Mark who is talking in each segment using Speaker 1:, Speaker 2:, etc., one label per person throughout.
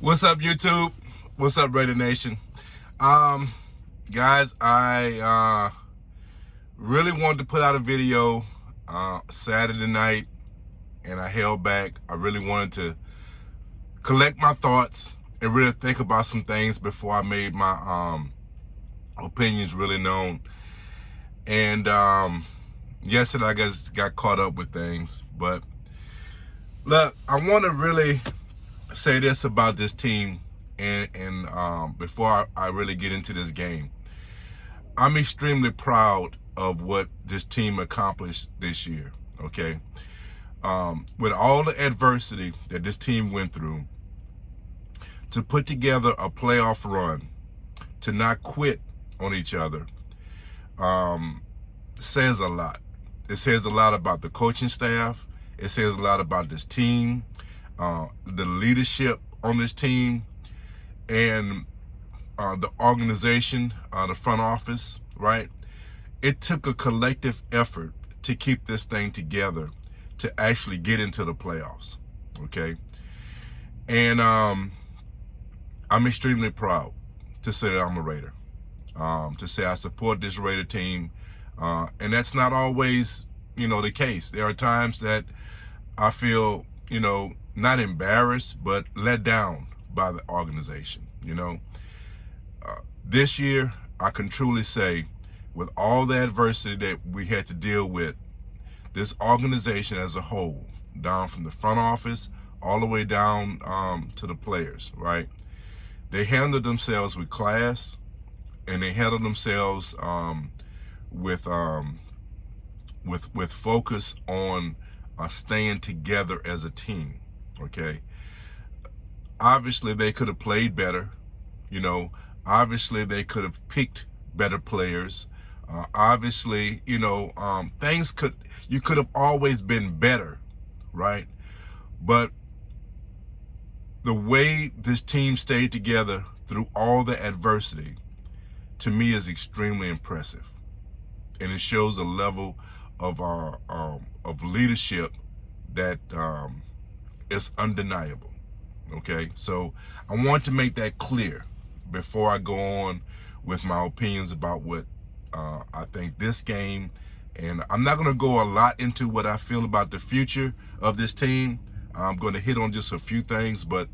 Speaker 1: What's up, YouTube? What's up, Raider Nation? Guys, I really wanted to put out a video Saturday night, and I held back. I really wanted to collect my thoughts and really think about some things before I made my opinions really known. And yesterday, I guess got caught up with things. But look, I want to really say this about this team, and before I really get into this game, I'm extremely proud of what this team accomplished this year. Okay, with all the adversity that this team went through, to put together a playoff run, to not quit on each other, says a lot. It says a lot about the coaching staff. It says a lot about this team, the leadership on this team, and the organization, the front office, right? It took a collective effort to keep this thing together to actually get into the playoffs, okay? And I'm extremely proud to say that I'm a Raider, to say I support this Raider team, and that's not always, the case. There are times that I feel, not embarrassed, but let down by the organization, This year, I can truly say, with all the adversity that we had to deal with, this organization as a whole, down from the front office all the way down to the players, right? They handled themselves with class, and they handled themselves with focus on staying together as a team. Okay. Obviously, they could have played better. Obviously, they could have picked better players. Obviously, you could have always been better, right? But the way this team stayed together through all the adversity, to me, is extremely impressive, and it shows a level of leadership that is undeniable. Okay, so I want to make that clear before I go on with my opinions about what I think this game, and I'm not going to go a lot into what I feel about the future of this team. I'm going to hit on just a few things, but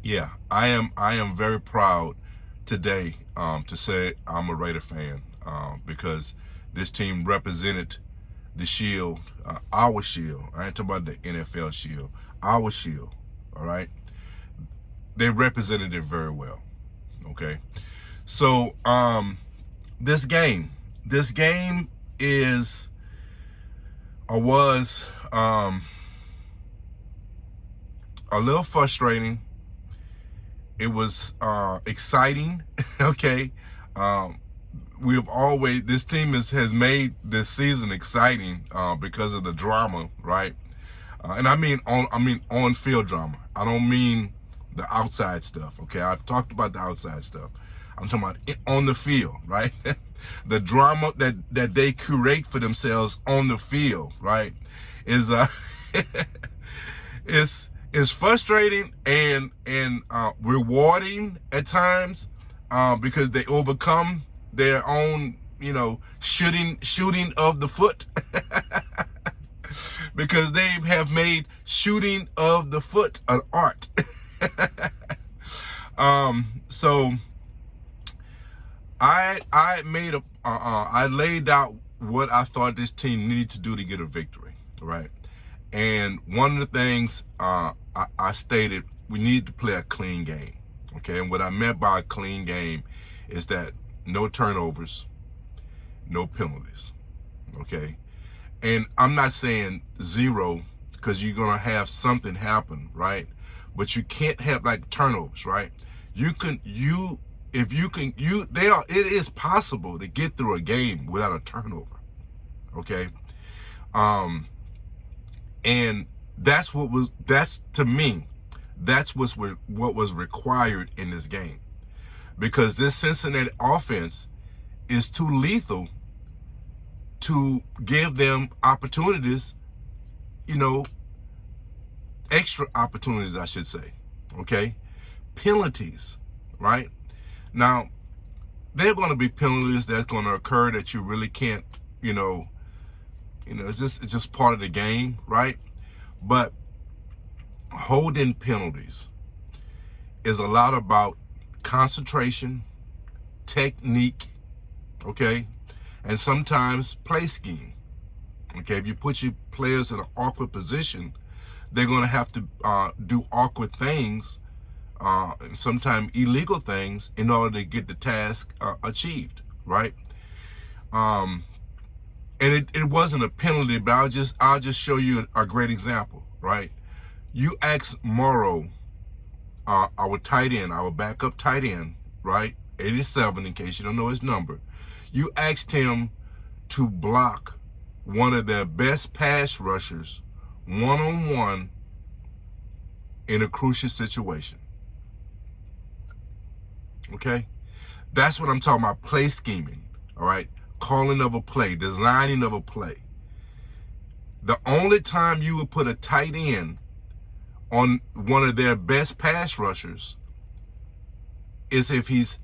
Speaker 1: yeah, I am very proud today to say I'm a Raider fan, because this team represented the shield, our shield. I ain't talking about the NFL shield, our shield. All right, they represented it very well. Okay, so this game is or was a little frustrating. It was exciting. Okay, this team has made this season exciting because of the drama, right? And I mean on field drama. I don't mean the outside stuff. Okay, I've talked about the outside stuff. I'm talking about on the field, right? The drama that they create for themselves on the field, right, is is frustrating and rewarding at times, because they overcome their own shooting of the foot. Because they have made shooting of the foot an art. So I laid out what I thought this team needed to do to get a victory, right? And one of the things I stated, we need to play a clean game, okay? And what I meant by a clean game is that no turnovers, no penalties, okay? And I'm not saying zero, because you're gonna have something happen, right? But you can't have like turnovers, right? It is possible to get through a game without a turnover, okay? And to me, that's what was required in this game, because this Cincinnati offense is too lethal to give them opportunities, extra opportunities, I should say. Okay, penalties, right? Now, there are going to be penalties that's going to occur that you really can't, it's just part of the game, right? But holding penalties is a lot about concentration, technique, okay, and sometimes play scheme. Okay, if you put your players in an awkward position, they're going to have to do awkward things, and sometimes illegal things, in order to get the task achieved, right? And it wasn't a penalty, but I'll just show you a great example, right? You ask Morrow, our tight end, our backup tight end, right? 87, in case you don't know his number. You asked him to block one of their best pass rushers one-on-one in a crucial situation. Okay? That's what I'm talking about, play scheming, all right? Calling of a play, designing of a play. The only time you would put a tight end on one of their best pass rushers is if he's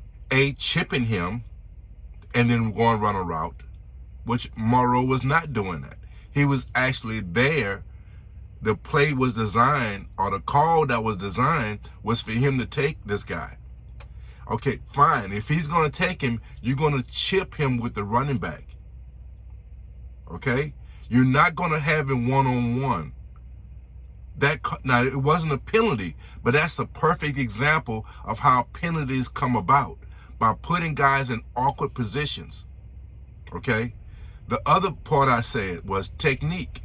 Speaker 1: chipping him and then going run a route, which Morrow was not doing that. He was actually there. The play was designed, or the call that was designed was for him to take this guy. Okay, fine. If he's going to take him, you're going to chip him with the running back. Okay? You're not going to have him one-on-one. Now, it wasn't a penalty, but that's a perfect example of how penalties come about, by putting guys in awkward positions. Okay? The other part I said was technique,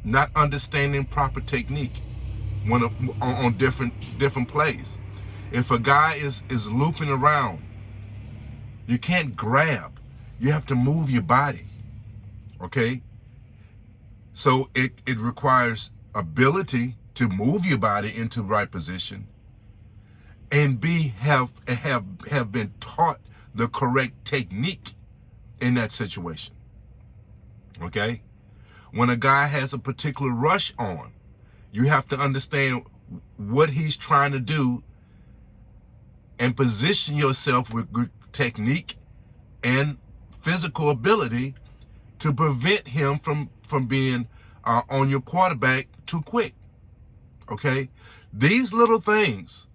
Speaker 1: not understanding proper technique on different plays. If a guy is looping around, you can't grab. You have to move your body. Okay? So it requires ability to move your body into the right position, and have been taught the correct technique in that situation. Okay? When a guy has a particular rush on, you have to understand what he's trying to do and position yourself with good technique and physical ability to prevent him from being on your quarterback too quick. Okay? These little things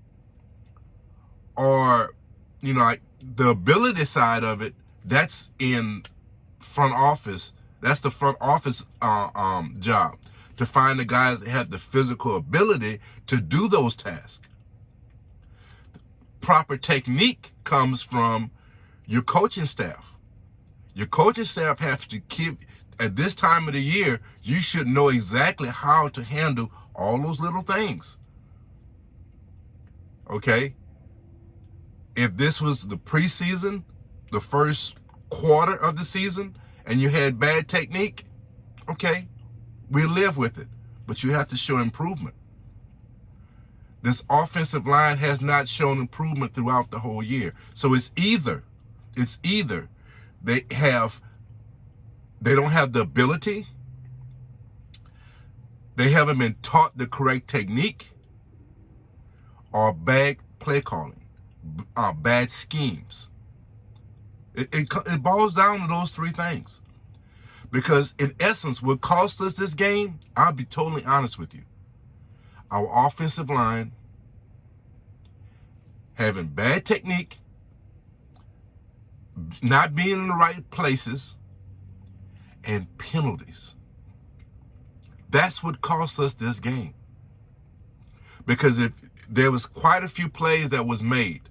Speaker 1: are, the ability side of it, that's in front office. That's the front office job, to find the guys that have the physical ability to do those tasks. Proper technique comes from your coaching staff. Your coaching staff has to keep, at this time of the year, you should know exactly how to handle all those little things. Okay? If this was the preseason, the first quarter of the season, and you had bad technique, okay, we live with it. But you have to show improvement. This offensive line has not shown improvement throughout the whole year. So it's either they don't have the ability, they haven't been taught the correct technique, or bad play calling, bad schemes. It boils down to those three things. Because in essence, what cost us this game, I'll be totally honest with you, our offensive line having bad technique, not being in the right places, and penalties. That's what cost us this game. Because if there was quite a few plays that was made,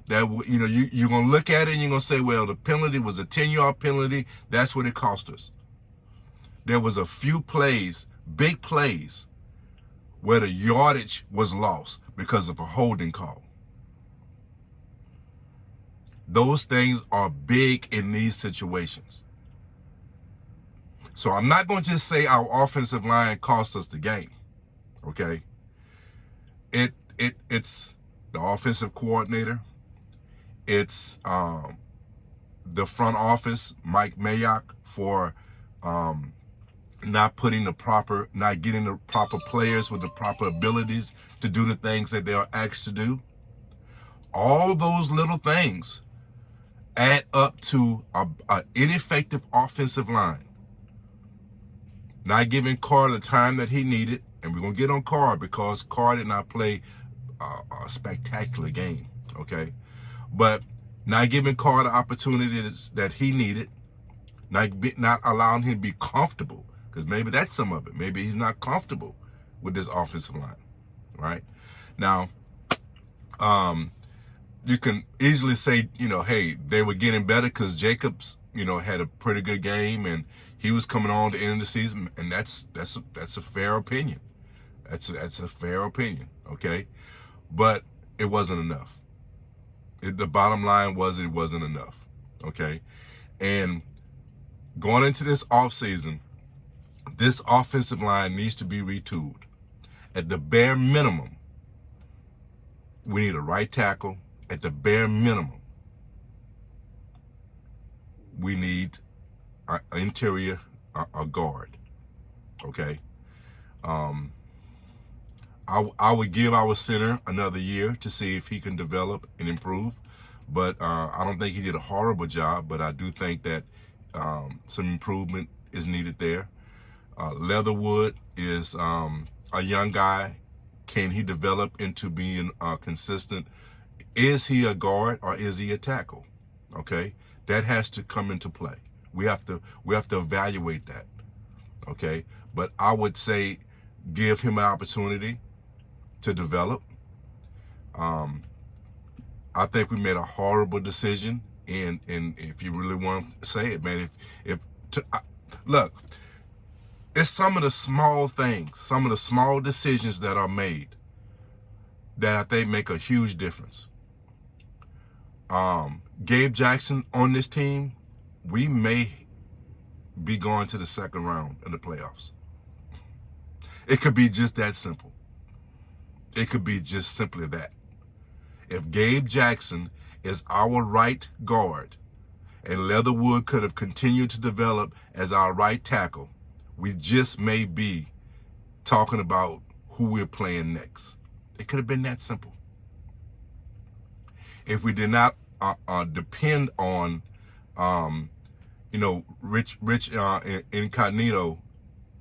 Speaker 1: that you're going to look at it and you're going to say, well, the penalty was a 10-yard penalty. That's what it cost us. There was a few plays, big plays, where the yardage was lost because of a holding call. Those things are big in these situations. So I'm not going to just say our offensive line cost us the game. Okay? It's the offensive coordinator. It's the front office, Mike Mayock, for not getting the proper players with the proper abilities to do the things that they are asked to do. All those little things add up to an ineffective offensive line. Not giving Carr the time that he needed, and we're going to get on Carr because Carr did not play a spectacular game, okay? But not giving Carr the opportunities that he needed, not allowing him to be comfortable, because maybe that's some of it. Maybe he's not comfortable with this offensive line, right? Now, you can easily say, hey, they were getting better because Jacobs, had a pretty good game and he was coming on to the end of the season, and that's a fair opinion. That's a fair opinion, okay? But it wasn't enough. The bottom line was it wasn't enough, okay? And going into this offseason, this offensive line needs to be retooled. At the bare minimum, we need a right tackle. At the bare minimum, we need an interior, a guard, okay? I would give our center another year to see if he can develop and improve, but I don't think he did a horrible job, but I do think that some improvement is needed there. Leatherwood is a young guy. Can he develop into being consistent? Is he a guard or is he a tackle? Okay, that has to come into play. We have to evaluate that. Okay, but I would say give him an opportunity to develop. I think we made a horrible decision, and if you really want to say it, man, look, it's some of the small things, some of the small decisions that are made that I think make a huge difference. Gabe Jackson on this team, we may be going to the second round in the playoffs. It could be just that simple. It could be just simply that. If Gabe Jackson is our right guard and Leatherwood could have continued to develop as our right tackle, we just may be talking about who we're playing next. It could have been that simple. If we did not depend on, Rich Incognito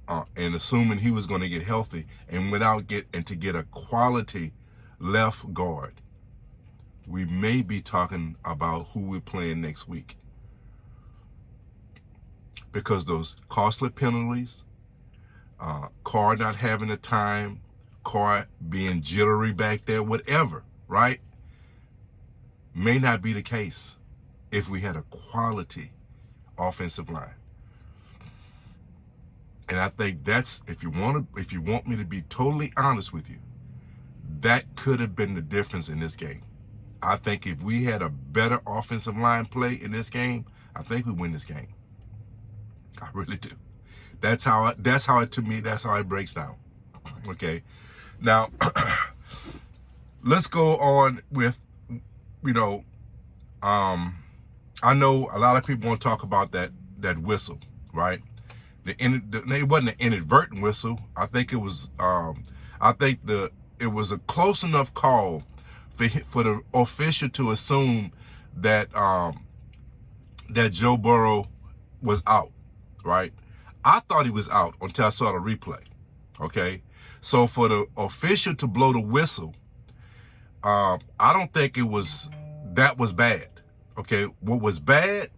Speaker 1: and assuming he was going to get healthy and to get a quality left guard, we may be talking about who we're playing next week. Because those costly penalties, Carr not having the time, Carr being jittery back there, whatever, right? May not be the case if we had a quality offensive line. And I think that's, if you want me to be totally honest with you, that could have been the difference in this game. I think if we had a better offensive line play in this game, I think we win this game. I really do. That's how it breaks down. Okay. Now, let's go on with, I know a lot of people want to talk about that whistle, right? It wasn't an inadvertent whistle. I think it was. It was a close enough call for the official to assume that that Joe Burrow was out, right? I thought he was out until I saw the replay. Okay, so for the official to blow the whistle, I don't think that was bad. Okay, what was bad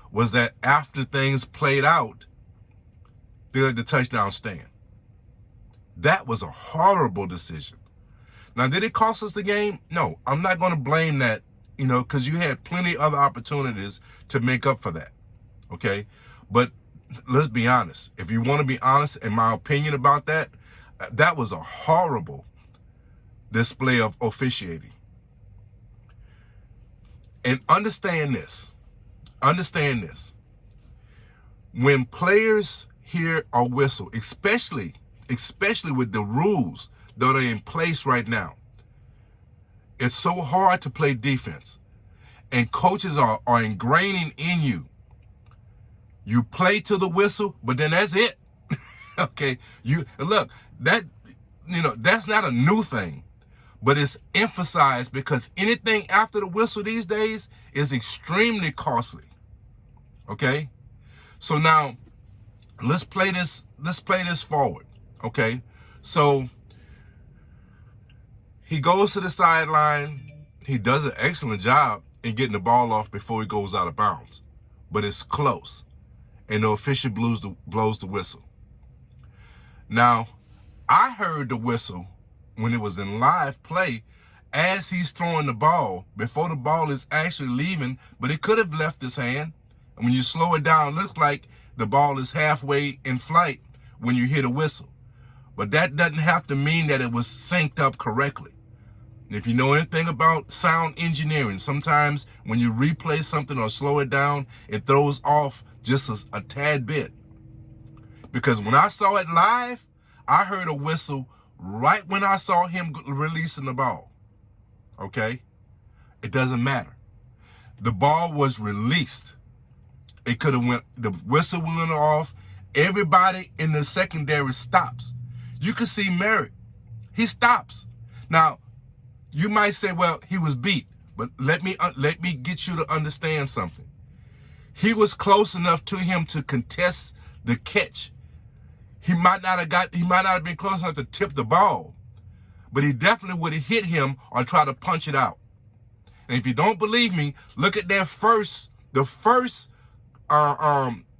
Speaker 1: was that after things played out, they let the touchdown stand. That was a horrible decision. Now, did it cost us the game? No, I'm not going to blame that, because you had plenty of other opportunities to make up for that. Okay, but let's be honest. If you want to be honest, in my opinion about that, that was a horrible display of officiating. And understand this. When players hear a whistle, especially with the rules that are in place right now, it's so hard to play defense. And coaches are ingraining in you. You play to the whistle, but then that's it. Okay, you look that that's not a new thing, but it's emphasized because anything after the whistle these days is extremely costly. Okay, so now let's play this. Let's play this forward. Okay, so he goes to the sideline. He does an excellent job in getting the ball off before he goes out of bounds, but it's close, and the official blows the whistle. Now, I heard the whistle when it was in live play as he's throwing the ball before the ball is actually leaving, but it could have left his hand. And when you slow it down, it looks like the ball is halfway in flight when you hear the whistle. But that doesn't have to mean that it was synced up correctly. If you know anything about sound engineering, sometimes when you replay something or slow it down, it throws off just a tad bit. Because when I saw it live, I heard a whistle right when I saw him releasing the ball. Okay? It doesn't matter. The ball was released. It could have went, the whistle went off. Everybody in the secondary stops. You can see Merrick. He stops. Now, you might say, well, he was beat, but let me get you to understand something. He was close enough to him to contest the catch. He might not have been close enough to tip the ball, but he definitely would have hit him or tried to punch it out. And if you don't believe me, look at the first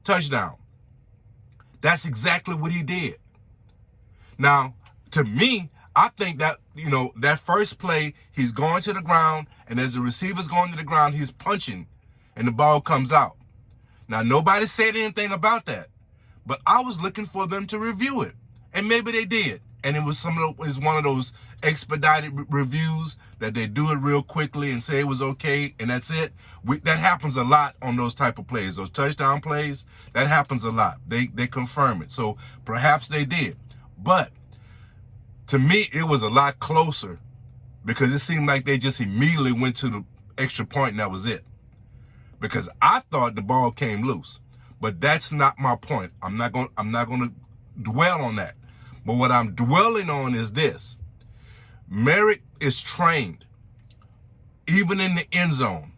Speaker 1: touchdown. That's exactly what he did. Now, to me, I think that, that first play, he's going to the ground, and as the receiver's going to the ground, he's punching, and the ball comes out. Now, nobody said anything about that, but I was looking for them to review it, and maybe they did. And it was one of those expedited reviews that they do it real quickly and say it was okay, and that's it. That happens a lot on those type of plays, those touchdown plays. That happens a lot. They confirm it, so perhaps they did, but to me, it was a lot closer because it seemed like they just immediately went to the extra point and that was it. Because I thought the ball came loose, but that's not my point. I'm not going to dwell on that. But what I'm dwelling on is this: Merrick is trained, even in the end zone,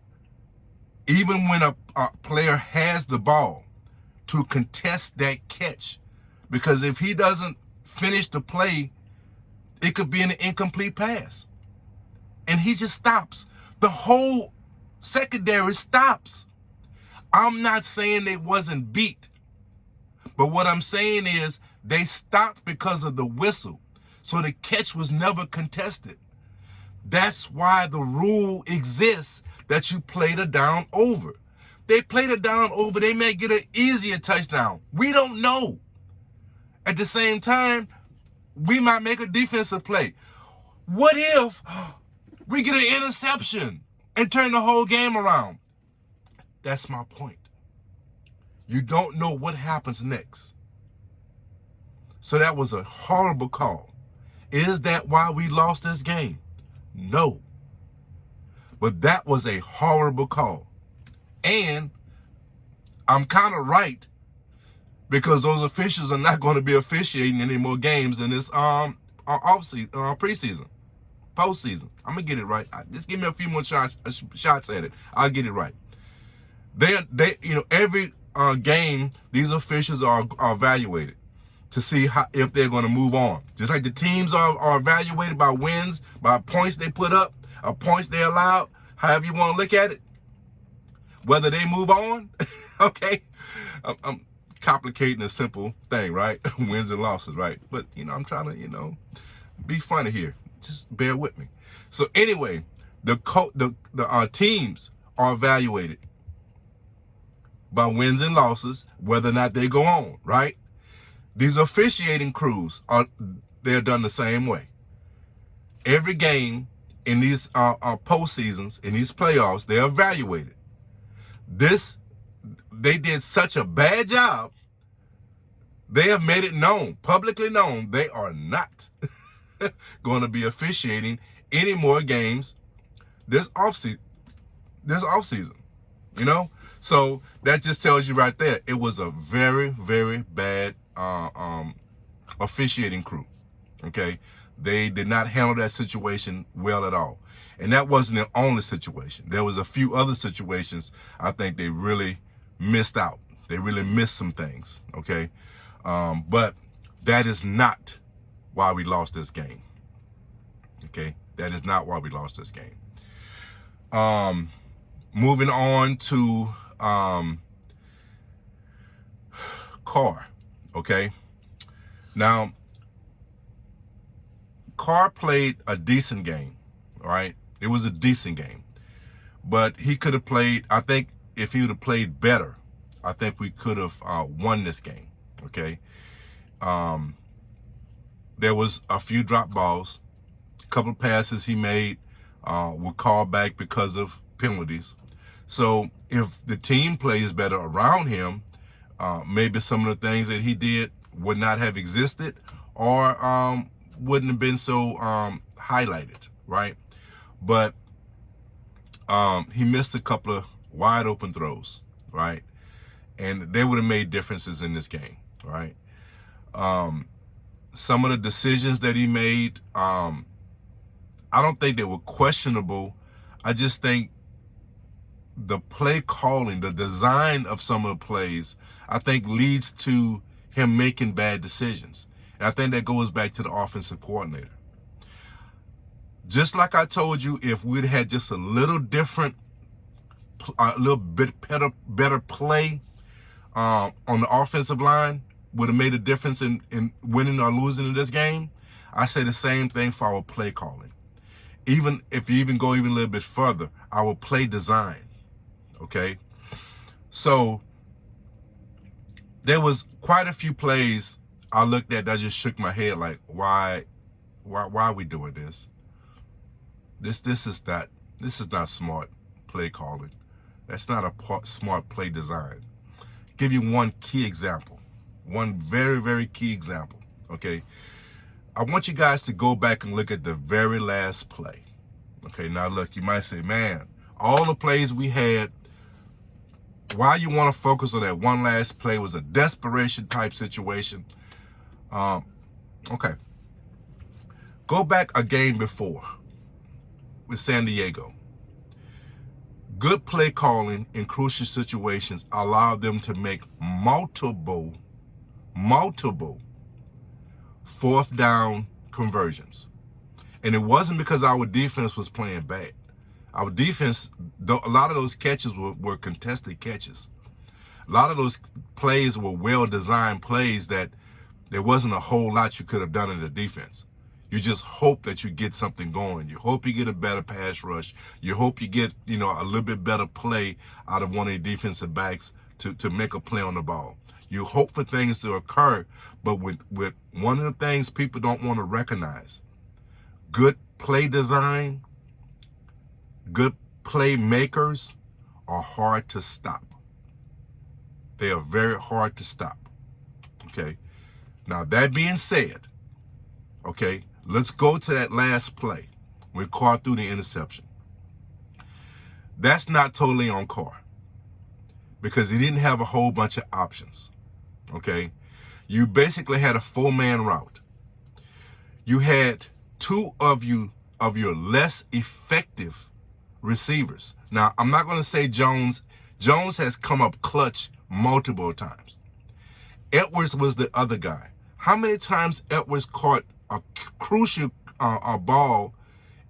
Speaker 1: even when a player has the ball, to contest that catch, because if he doesn't finish the play, it could be an incomplete pass. And he just stops. The whole secondary stops. I'm not saying they wasn't beat. But what I'm saying is they stopped because of the whistle. So the catch was never contested. That's why the rule exists that you play the down over. They play the down over, they may get an easier touchdown. We don't know. At the same time, we might make a defensive play. What if we get an interception and turn the whole game around? That's my point. You don't know what happens next. So that was a horrible call. Is that why we lost this game? No. But that was a horrible call. And I'm kind of right, because those officials are not going to be officiating any more games in this preseason, postseason. I'm gonna get it right. Just give me a few more shots at it. I'll get it right. Every game, these officials are evaluated to see if they're going to move on. Just like the teams are evaluated by wins, by points they put up, or points they allowed, however you want to look at it. Whether they move on, okay. I'm complicating a simple thing, right? Wins and losses, right? But, I'm trying to, be funny here. Just bear with me. So anyway, the teams are evaluated by wins and losses, whether or not they go on, right? These officiating crews they're done the same way. Every game in these postseasons, in these playoffs, they're evaluated. They did such a bad job. They have made it known, publicly known, they are not going to be officiating any more games this offseason. So that just tells you right there, it was a very, very bad officiating crew. Okay, they did not handle that situation well at all. And that wasn't the only situation. There was a few other situations I think they really missed out. They really missed some things, okay? But that is not why we lost this game, okay? That is not why we lost this game. Moving on to Carr, okay? Now, Carr played a decent game, all right? It was a decent game. But he could have played, I think if he would have played better, I think we could have won this game, okay? There was a few drop balls, a couple of passes he made were called back because of penalties. So if the team plays better around him, maybe some of the things that he did would not have existed or wouldn't have been so highlighted, right? But he missed a couple of wide open throws, right? And they would have made differences in this game, right? Some of the decisions that he made, I don't think they were questionable. I just think the play calling, the design of some of the plays, I think leads to him making bad decisions. And I think that goes back to the offensive coordinator. Just like I told you, if we'd had just a little different, a little bit better play on the offensive line, would have made a difference in winning or losing in this game. I say the same thing for our play calling. Even if you even go even a little bit further, our play design, okay? So there was quite a few plays I looked at that just shook my head like, why are we doing this? This is not smart play calling. That's not a smart play design. Give you one key example, one very, very key example, okay? I want you guys to go back and look at the very last play. Okay, now look, you might say, man, all the plays we had, why you want to focus on that one last play was a desperation type situation. Okay. Go back a game before with San Diego. Good play calling in crucial situations allowed them to make multiple fourth down conversions. And it wasn't because our defense was playing bad. Our defense, a lot of those catches were contested catches. A lot of those plays were well-designed plays that there wasn't a whole lot you could have done in the defense. You just hope that you get something going. You hope you get a better pass rush. You hope you get, a little bit better play out of one of the defensive backs to make a play on the ball. You hope for things to occur, but with one of the things people don't want to recognize, good play design, good playmakers are hard to stop. They are very hard to stop. Okay. Now, that being said, okay, let's go to that last play when Carr threw the interception. That's not totally on Carr because he didn't have a whole bunch of options. Okay. You basically had a 4-man route. You had two of your less effective receivers. Now, I'm not going to say Jones. Jones has come up clutch multiple times. Edwards was the other guy. How many times Edwards caught a crucial ball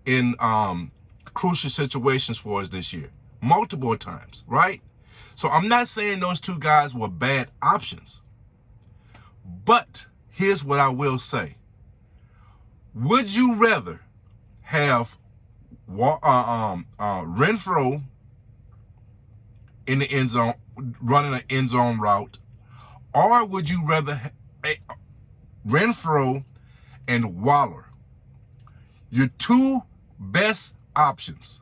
Speaker 1: in crucial situations for us this year? Multiple times, right? So I'm not saying those two guys were bad options. But here's what I will say. Would you rather have Renfro in the end zone, running an end zone route, or would you rather Renfro and Waller, your two best options?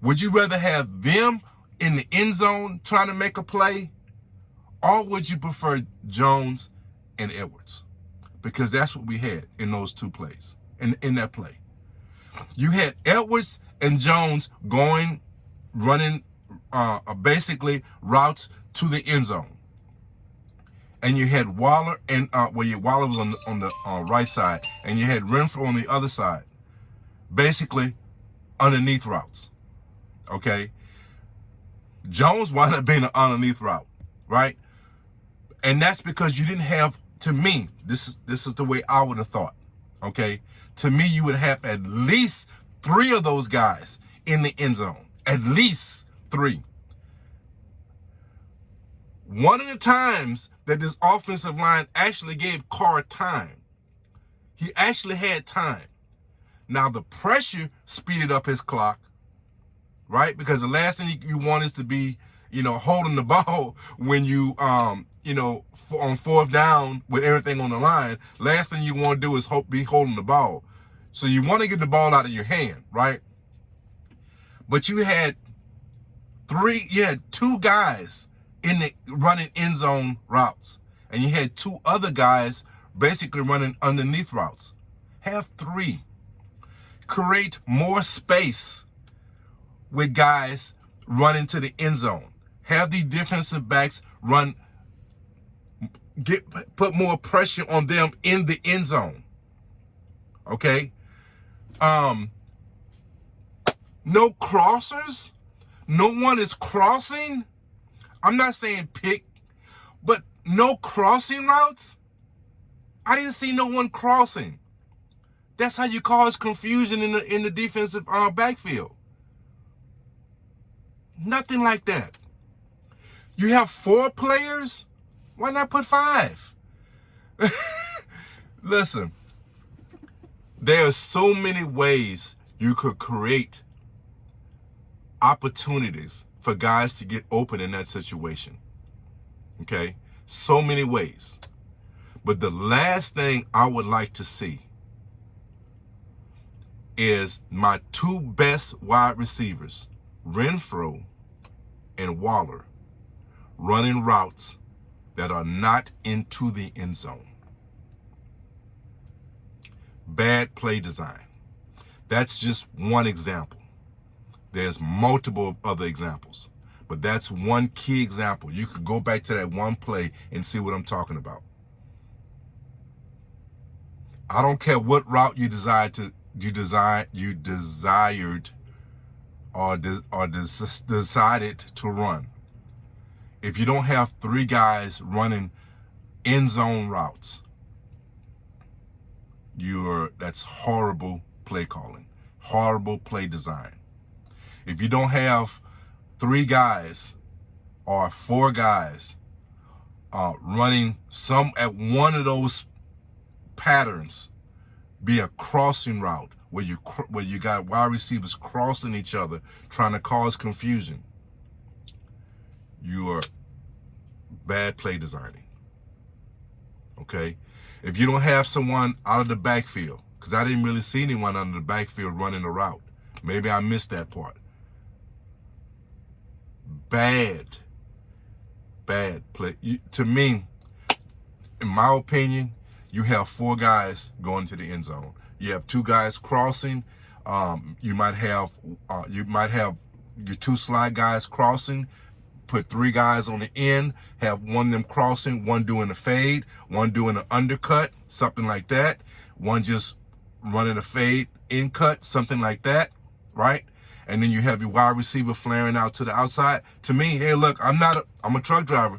Speaker 1: Would you rather have them in the end zone trying to make a play, or would you prefer Jones and Edwards? Because that's what we had in those two plays, in that play. You had Edwards and Jones running basically routes to the end zone. and you had Waller and Waller was on the right side, and you had Renfro on the other side, basically underneath routes. Okay, Jones wound up being an underneath route, right? And that's because you didn't have. To me, this is the way I would have thought. Okay, to me, you would have at least 3 of those guys in the end zone. At least 3. One of the times that this offensive line actually gave Carr time, he actually had time. Now the pressure speeded up his clock, right? Because the last thing you want is to be, holding the ball when you, on 4th down with everything on the line. Last thing you want to do is be holding the ball. So you want to get the ball out of your hand, right? But you had 2 guys running end zone routes, and you had 2 other guys basically running underneath routes. Have 3. Create more space with guys running to the end zone. Have the defensive backs put more pressure on them in the end zone. Okay? No crossers. No one is crossing. I'm not saying pick, but no crossing routes. I didn't see no one crossing. That's how you cause confusion in the defensive backfield. Nothing like that. You have 4 players. Why not put 5? Listen, there are so many ways you could create opportunities for guys to get open in that situation. Okay? So many ways. But the last thing I would like to see is my 2 best wide receivers, Renfro and Waller, running routes that are not into the end zone. Bad play design. That's just one example. There's multiple other examples, but that's one key example. You can go back to that one play and see what I'm talking about. I don't care what route you desired or decided to run. If you don't have 3 guys running end zone routes, that's horrible play calling, horrible play design. If you don't have 3 guys or 4 guys running some at one of those patterns, be a crossing route where you got wide receivers crossing each other, trying to cause confusion, you are bad play designing. Okay? If you don't have someone out of the backfield, because I didn't really see anyone out of the backfield running a route. Maybe I missed that part. Bad play. To me, in my opinion, you have 4 guys going to the end zone. You have 2 guys crossing. You might have your 2 slide guys crossing. Put 3 guys on the end. Have one of them crossing, one doing a fade, one doing an undercut, something like that. One just running a fade, in cut, something like that, right? And then you have your wide receiver flaring out to the outside. To me, hey, look, I'm a truck driver,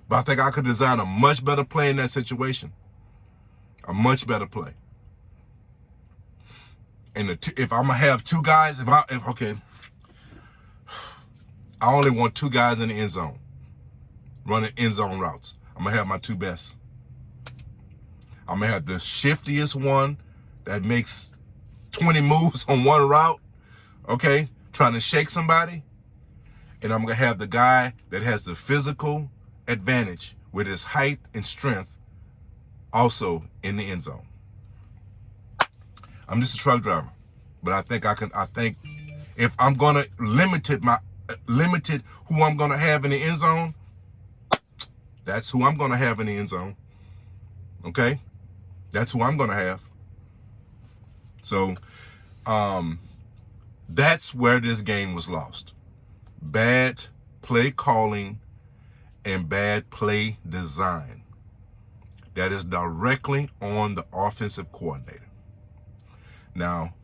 Speaker 1: but I think I could design a much better play in that situation. A much better play. And if I'm gonna have 2 guys, I only want 2 guys in the end zone running end zone routes. I'm gonna have my 2 best. I'm gonna have the shiftiest one that makes 20 moves on one route, okay, trying to shake somebody. And I'm gonna have the guy that has the physical advantage with his height and strength also in the end zone. I'm just a truck driver, but I think if I'm gonna limited who I'm gonna have in the end zone, that's who I'm gonna have in the end zone. Okay? That's who I'm gonna have. So that's where this game was lost. Bad play calling and bad play design. That is directly on the offensive coordinator. Now,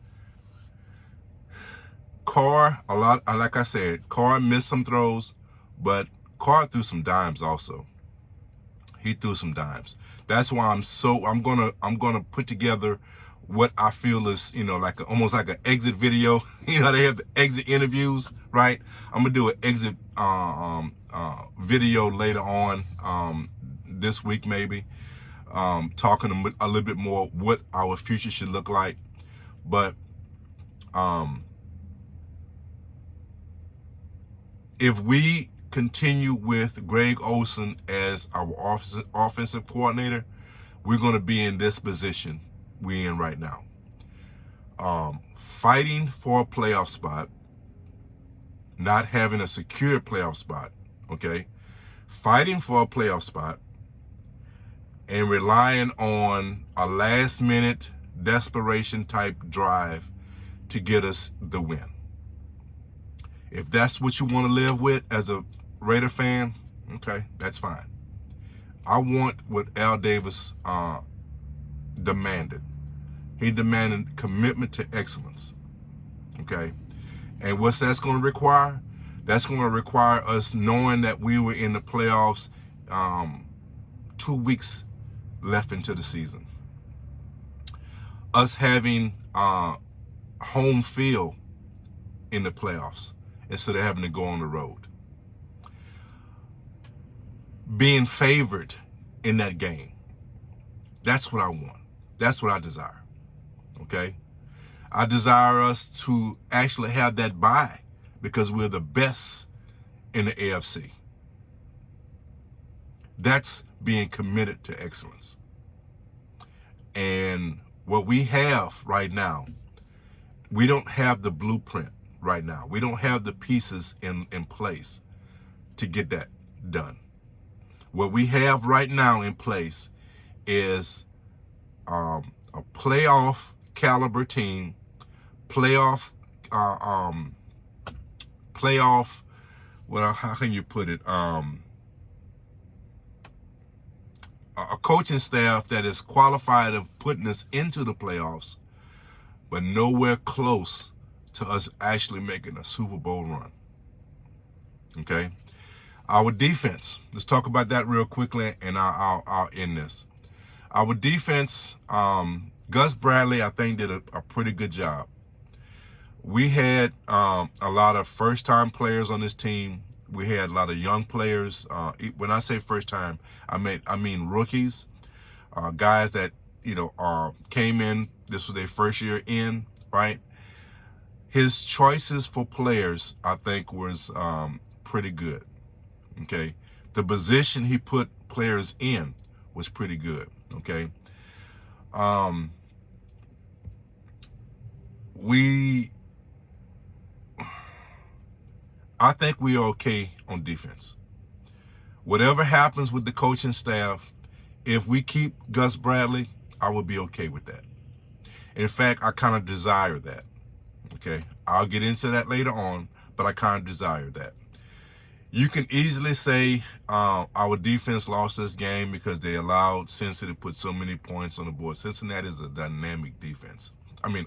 Speaker 1: Carr, like I said, Carr missed some throws, but Carr threw some dimes also. He threw some dimes. That's why I'm gonna put together what I feel is, almost like an exit video. They have the exit interviews, right? I'm gonna do an exit video later on this week, maybe, talking a little bit more what our future should look like. But if we continue with Greg Olsen as our offensive coordinator, we're going to be in this position we're in right now. Fighting for a playoff spot, not having a secure playoff spot, okay? Fighting for a playoff spot and relying on a last-minute desperation type drive to get us the win. If that's what you want to live with as a Raider fan, okay, that's fine. I want what Al Davis demanded. He demanded commitment to excellence, okay? And what's that's going to require? That's going to require us knowing that we were in the playoffs 2 weeks left into the season. Us having home field in the playoffs instead of having to go on the road. Being favored in that game. That's what I want. That's what I desire. Okay? I desire us to actually have that bye because we're the best in the AFC. That's being committed to excellence. And what we have right now, we don't have the blueprint right now. We don't have the pieces in place to get that done. What we have right now in place is a playoff caliber team, playoff, well, how can you put it? A coaching staff that is qualified of putting us into the playoffs, but nowhere close to us actually making a Super Bowl run. Okay? Our defense, let's talk about that real quickly, and I'll end this. Our defense, Gus Bradley, I think, did a pretty good job. We had a lot of first-time players on this team. We had a lot of young players. When I say first-time, I mean rookies, guys that came in. This was their first year in, right? His choices for players, I think, was pretty good. Okay, the position he put players in was pretty good. Okay, I think we are okay on defense. Whatever happens with the coaching staff, if we keep Gus Bradley, I will be okay with that. In fact, I kind of desire that. Okay, I'll get into that later on, but I kind of desire that. You can easily say our defense lost this game because they allowed Cincinnati to put so many points on the board. Cincinnati is a dynamic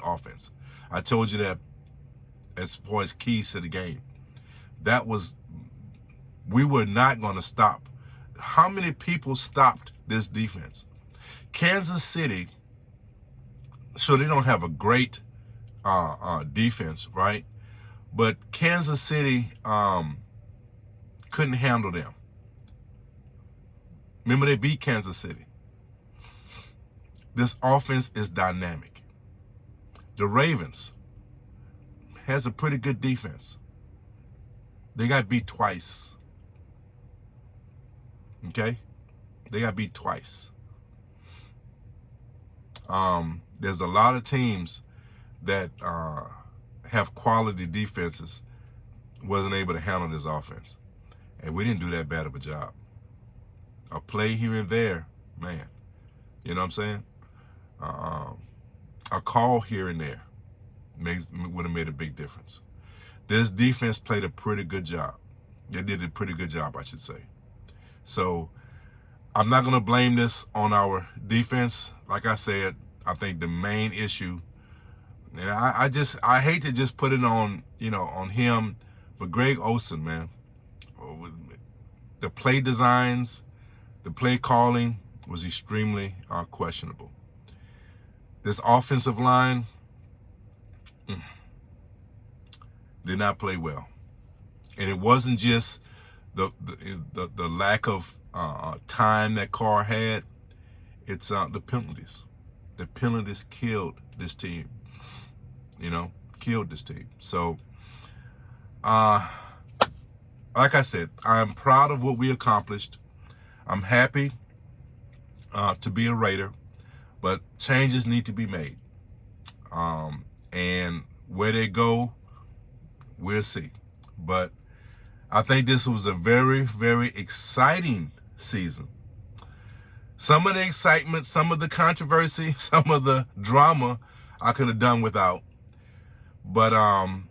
Speaker 1: offense. I told you that as far as keys to the game. We were not going to stop. How many people stopped this defense? Kansas City, sure, they don't have a great defense, right? But Kansas City couldn't handle them. Remember, they beat Kansas City. This offense is dynamic. The Ravens has a pretty good defense. They got beat twice. Okay? They got beat twice. There's a lot of teams that have quality defenses wasn't able to handle this offense. And we didn't do that bad of a job. A play here and there, man. You know what I'm saying? A call here and there would have made a big difference. This defense played a pretty good job. They did a pretty good job, I should say. So I'm not going to blame this on our defense. Like I said, I think the main issue, and I hate to just put it on, on him, but Greg Olsen, man, the play designs, the play calling was extremely questionable. This offensive line did not play well, and it wasn't just the lack of time that Carr had. It's the penalties. The penalties killed this team. Killed this team. So, like I said, I'm proud of what we accomplished. I'm happy to be a Raider, but changes need to be made. And where they go, we'll see. But I think this was a very, very exciting season. Some of the excitement, some of the controversy, some of the drama I could have done without. But I'm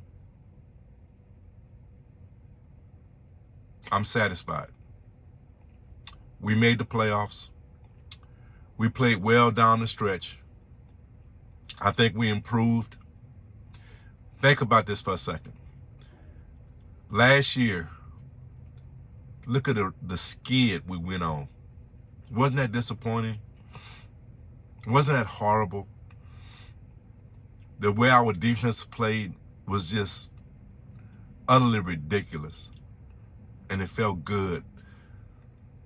Speaker 1: satisfied. We made the playoffs. We played well down the stretch. I think we improved. Think about this for a second. Last year, look at the skid we went on. Wasn't that disappointing? Wasn't that horrible? The way our defense played was just utterly ridiculous. And it felt good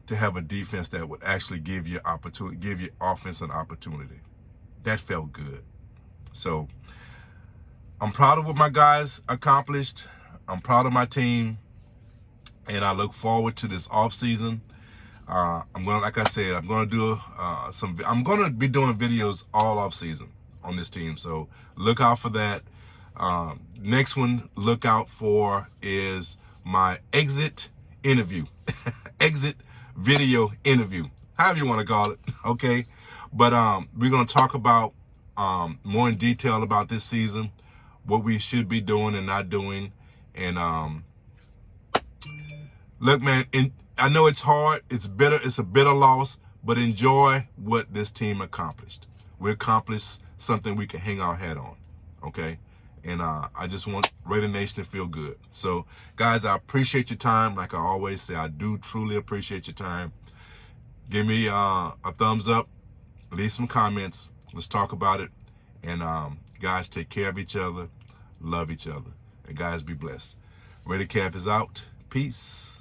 Speaker 1: to have a defense that would actually give you offense an opportunity. That felt good. So I'm proud of what my guys accomplished. I'm proud of my team, and I look forward to this off season. I'm gonna be doing videos all off season on this team. So look out for that. Next one, look out for is my exit interview, exit video interview, however you want to call it. Okay, but we're gonna talk about more in detail about this season, what we should be doing and not doing. And look, man, I know it's hard. It's bitter. It's a bitter loss, but enjoy what this team accomplished. We accomplished something we can hang our hat on, okay? And I just want Raider Nation to feel good. So, guys, I appreciate your time. Like I always say, I do truly appreciate your time. Give me a thumbs up. Leave some comments. Let's talk about it. And, guys, take care of each other. Love each other. And, guys, be blessed. Raider Cap is out. Peace.